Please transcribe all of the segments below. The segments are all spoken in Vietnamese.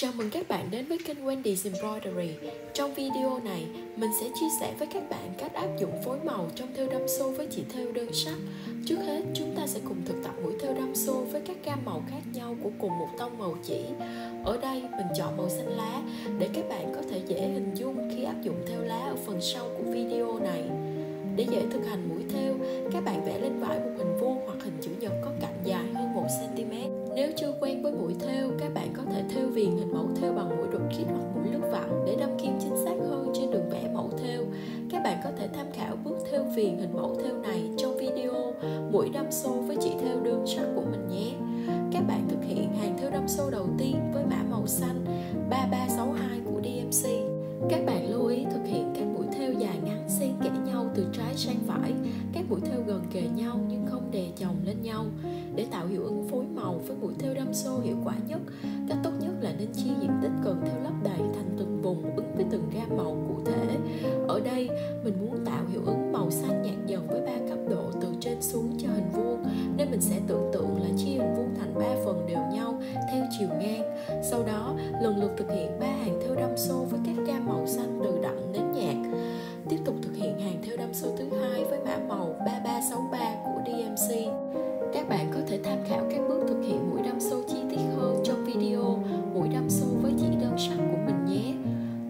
Chào mừng các bạn đến với kênh Wendy's Embroidery. Trong video này, mình sẽ chia sẻ với các bạn cách áp dụng phối màu trong thêu đâm xô với chỉ thêu đơn sắc. Trước hết, chúng ta sẽ cùng thực tập mũi thêu đâm xô với các gam màu khác nhau của cùng một tông màu chỉ. Ở đây, mình chọn màu xanh lá để các bạn có thể dễ hình dung khi áp dụng thêu lá ở phần sau của video này. Để dễ thực hành mũi thêu, các bạn vẽ lên vải một hình vuông hoặc hình chữ nhật có cạnh dài hơn 1 cm. Nếu chưa quen với mũi thêu, các bạn có thể thêu viền hình mẫu thêu bằng mũi đột kít hoặc mũi lướt vặn để đâm kim chính xác hơn trên đường vẽ mẫu thêu. Các bạn có thể tham khảo bước thêu viền hình mẫu thêu này trong video mũi đâm xô với chỉ thêu đơn sắc của mình nhé. Các bạn thực hiện hàng thêu đâm xô đầu tiên với mã màu xanh 3362 của DMC. Các bạn lưu ý thực hiện các mũi thêu dài ngắn xen kẽ nhau từ trái sang phải. Các mũi thêu gần kề nhau nhưng không đè chồng lên nhau. Để tạo hiệu ứng phối màu với mũi thêu đâm xô hiệu quả nhất, cách tốt nhất là nên chia diện tích cần thêu lấp đầy thành từng vùng ứng với từng gam màu cụ thể. Ở đây, mình muốn tạo hiệu ứng màu xanh nhạt dần với 3 cấp độ từ trên xuống cho hình vuông, nên mình sẽ tưởng tượng là chia hình vuông thành 3 phần đều nhau theo chiều ngang. Sau đó, lần lượt thực hiện 3 hàng thêu đâm xô với các gam màu xanh từ đậm đến nhạt. Tiếp tục thực hiện hàng thêu đâm xô thứ hai với mã màu 3363 của DMC. Các bạn có thể tham khảo các bước thực hiện mũi đâm xô chi tiết hơn trong video mũi đâm xô với chỉ đơn sắc của mình nhé.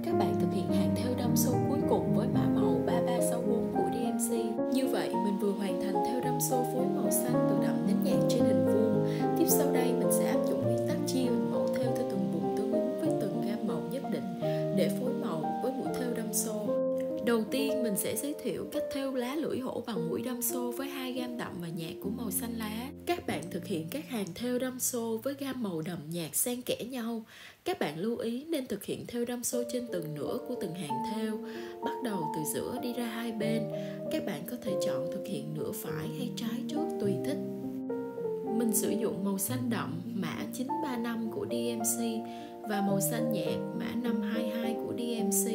Các bạn thực hiện hàng thêu đâm xô cuối cùng với mã màu 3364 của DMC. Như vậy, mình vừa hoàn thành thêu đâm xô phối màu xanh từ đậm đến nhạt trên hình vuông. Tiếp sau đây, mình sẽ áp dụng nguyên tắc chia hình mẫu thêu theo từng vùng tương ứng với từng gam màu nhất định để phối màu với mũi thêu đâm xô. Đầu tiên, mình sẽ giới thiệu cách thêu lá lưỡi hổ bằng mũi đâm xô với 2 gam đậm và nhạt của màu xanh lá. Các bạn thực hiện các hàng thêu đâm xô với gam màu đậm nhạt xen kẽ nhau. Các bạn lưu ý nên thực hiện thêu đâm xô trên từng nửa của từng hàng thêu, bắt đầu từ giữa đi ra hai bên. Các bạn có thể chọn thực hiện nửa phải hay trái trước tùy thích. Mình sử dụng màu xanh đậm mã 935 của DMC và màu xanh nhạt mã 522 của DMC.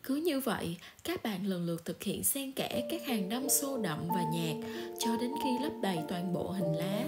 Cứ như vậy, các bạn lần lượt thực hiện xen kẽ các hàng đâm xô đậm và nhạt cho đến khi lấp đầy toàn bộ hình lá.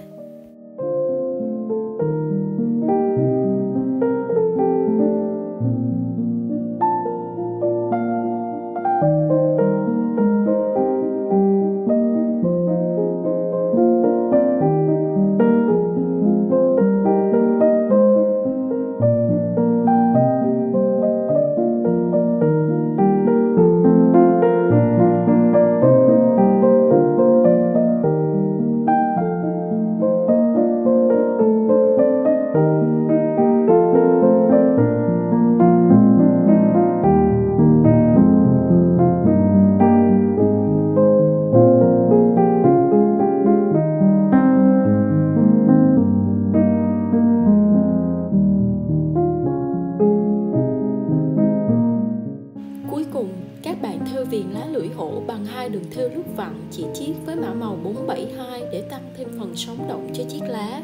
Các bạn thêu viền lá lưỡi hổ bằng 2 đường thêu lướt vặn chỉ chiết với mã màu 472 để tăng thêm phần sống động cho chiếc lá.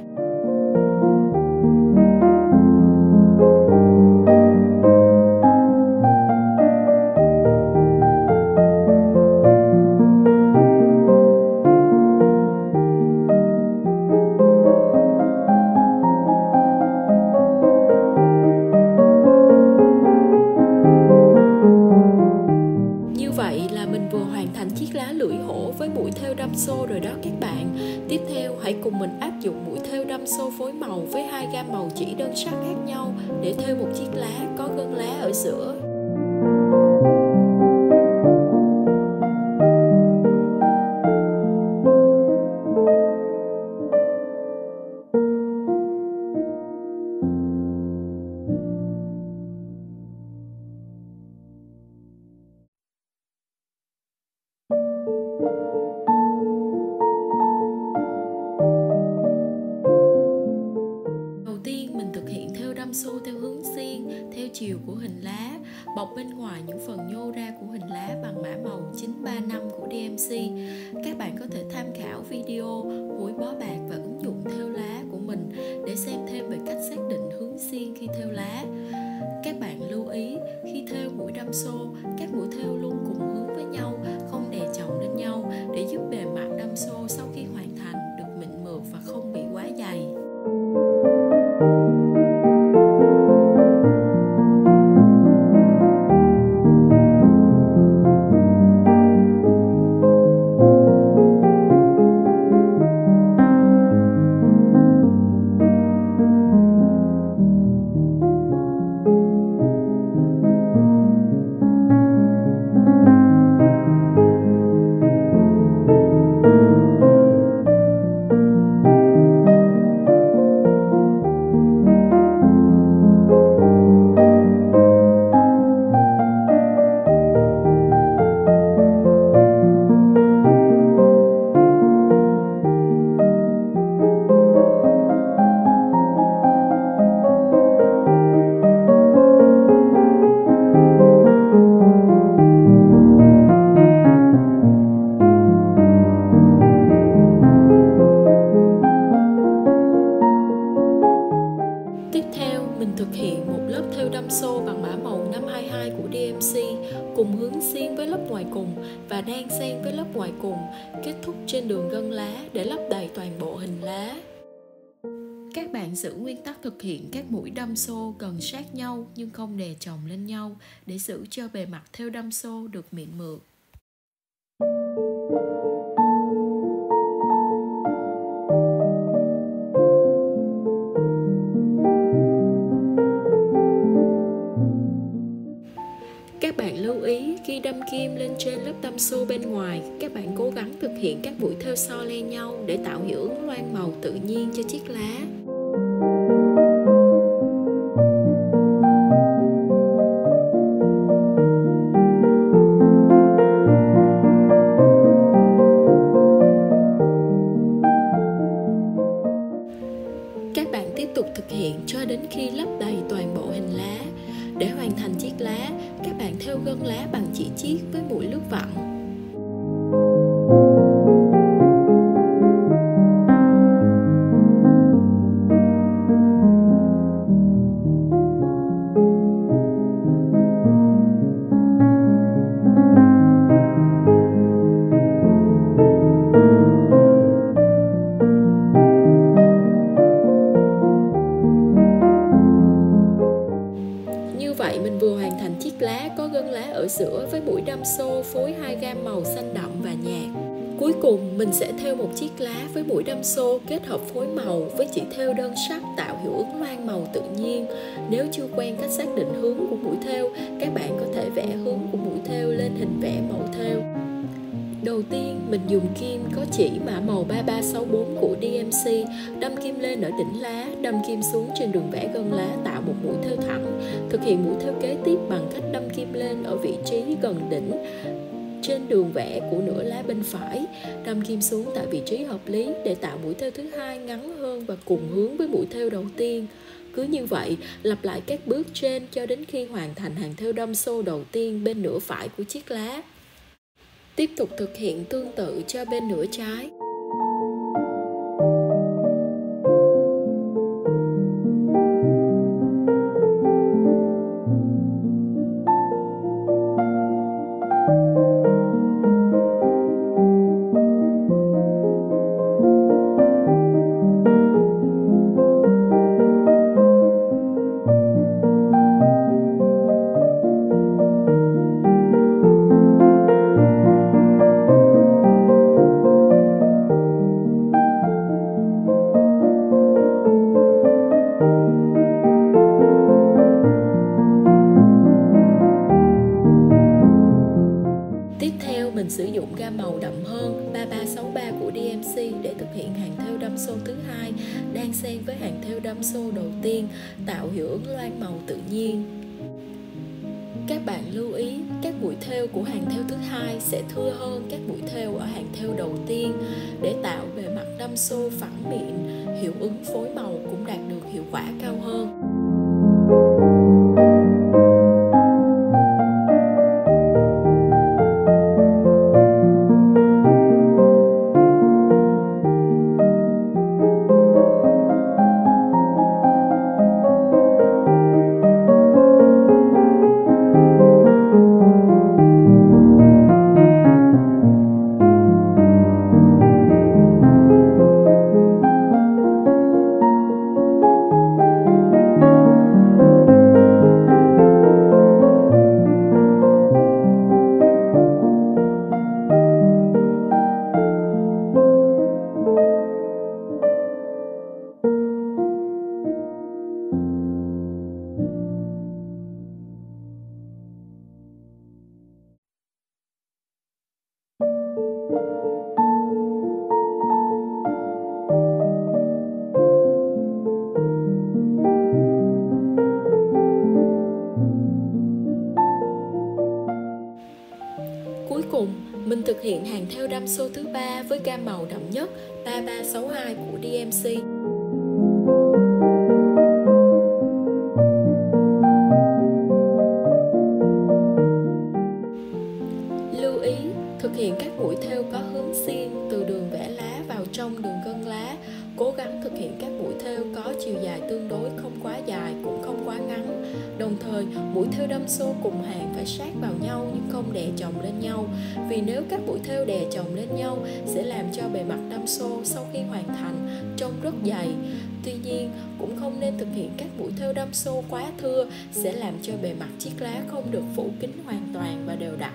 Vậy là mình vừa hoàn thành chiếc lá lưỡi hổ với mũi thêu đâm xô rồi đó các bạn. Tiếp theo hãy cùng mình áp dụng mũi thêu đâm xô phối màu với 2 gam màu chỉ đơn sắc khác nhau để thêu một chiếc lá có gân lá ở giữa. Xô theo hướng xiên, theo chiều của hình lá, bọc bên ngoài những phần nhô ra của hình lá bằng mã màu 935 của DMC. Các bạn có thể tham khảo video mũi bó bạc và ứng dụng thêu lá của mình để xem thêm về cách xác định hướng xiên khi thêu lá. Các bạn lưu ý khi thêu mũi đâm xô, các mũi thêu luôn cùng hướng với nhau, không đè chồng lên nhau để giúp bề mặt đâm xô sau khi hoàn thành được mịn mượt và không bị quá dày. Xô bằng mã màu 522 của DMC cùng hướng xiên với lớp ngoài cùng và đan xen với lớp ngoài cùng, kết thúc trên đường gân lá để lấp đầy toàn bộ hình lá. Các bạn giữ nguyên tắc thực hiện các mũi đâm xô gần sát nhau nhưng không đè chồng lên nhau để giữ cho bề mặt thêu đâm xô được mịn mượt. Các bạn lưu ý khi đâm kim lên trên lớp đâm xô bên ngoài, các bạn cố gắng thực hiện các mũi thêu so le nhau để tạo hiệu ứng loang màu tự nhiên cho chiếc lá. Các bạn tiếp tục thực hiện cho đến khi lấp đầy toàn bộ hình lá. Để hoàn thành chiếc lá, các bạn thêu gân lá bằng chỉ chiết với mũi lướt vặn. Mình vừa hoàn thành chiếc lá có gân lá ở giữa với mũi đâm xô phối 2 gam màu xanh đậm và nhạt. Cuối cùng mình sẽ thêu một chiếc lá với mũi đâm xô kết hợp phối màu với chỉ thêu đơn sắc tạo hiệu ứng loang màu tự nhiên. Nếu chưa quen cách xác định hướng của mũi thêu, các bạn có thể vẽ hướng của mũi thêu lên hình vẽ mẫu thêu. Đầu tiên, mình dùng kim có chỉ mã màu 3364 của DMC, đâm kim lên ở đỉnh lá, đâm kim xuống trên đường vẽ gân lá tạo một mũi thêu thẳng. Thực hiện mũi thêu kế tiếp bằng cách đâm kim lên ở vị trí gần đỉnh trên đường vẽ của nửa lá bên phải, đâm kim xuống tại vị trí hợp lý để tạo mũi thêu thứ hai ngắn hơn và cùng hướng với mũi thêu đầu tiên. Cứ như vậy, lặp lại các bước trên cho đến khi hoàn thành hàng thêu đâm xô đầu tiên bên nửa phải của chiếc lá. Tiếp tục thực hiện tương tự cho bên nửa trái. Mình sử dụng gam màu đậm hơn 3363 của DMC để thực hiện hàng thêu đâm xô thứ hai, đan xen với hàng thêu đâm xô đầu tiên, tạo hiệu ứng loang màu tự nhiên. Các bạn lưu ý, các mũi thêu của hàng thêu thứ hai sẽ thưa hơn các mũi thêu ở hàng thêu đầu tiên để tạo bề mặt đâm xô phẳng mịn, hiệu ứng phối màu cũng đạt được hiệu quả cao hơn. Cuối cùng, mình thực hiện hàng thêu đâm xô thứ ba với gam màu đậm nhất 3362 của DMC. Lưu ý, thực hiện các mũi thêu có hướng xiên từ đường vẽ lá vào trong đường gân lá. Cố gắng thực hiện các mũi thêu có chiều dài tương đối, không quá dài cũng không quá ngắn. Đồng thời, mũi thêu đâm xô cùng hàng phải sát vào nhau nhưng không đè chồng lên nhau. Vì nếu các mũi thêu đè chồng lên nhau sẽ làm cho bề mặt đâm xô sau khi hoàn thành trông rất dày. Tuy nhiên, cũng không nên thực hiện các mũi thêu đâm xô quá thưa, sẽ làm cho bề mặt chiếc lá không được phủ kín hoàn toàn và đều đặn.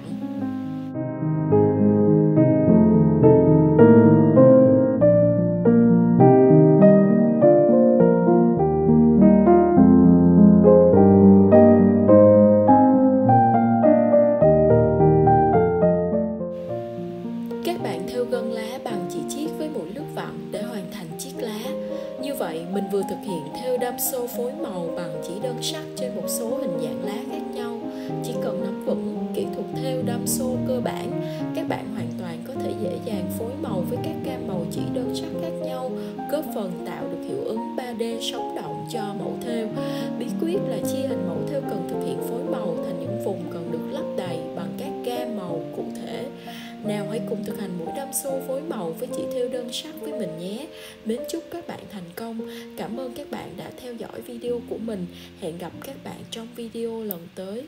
Các bạn thêu gân lá bằng chỉ chiết với mũi lướt vặn để hoàn thành chiếc lá. Như vậy, mình vừa thực hiện thêu đâm xô phối màu bằng chỉ đơn sắc trên một số hình dạng lá khác nhau. Chỉ cần nắm vững kỹ thuật thêu đâm xô cơ bản, các bạn hoàn toàn có thể dễ dàng phối màu với các gam màu chỉ đơn sắc khác nhau, góp phần tạo được hiệu ứng 3D sống động cho mẫu thêu. Bí quyết là chia hình mẫu thêu cần thực hiện phối màu thành những vùng cần được lấp đầy bằng các gam màu cụ thể. Nào hãy cùng thực hành mũi đâm xô phối màu với chỉ thêu đơn sắc với mình nhé. Mến chúc các bạn thành công. Cảm ơn các bạn đã theo dõi video của mình. Hẹn gặp các bạn trong video lần tới.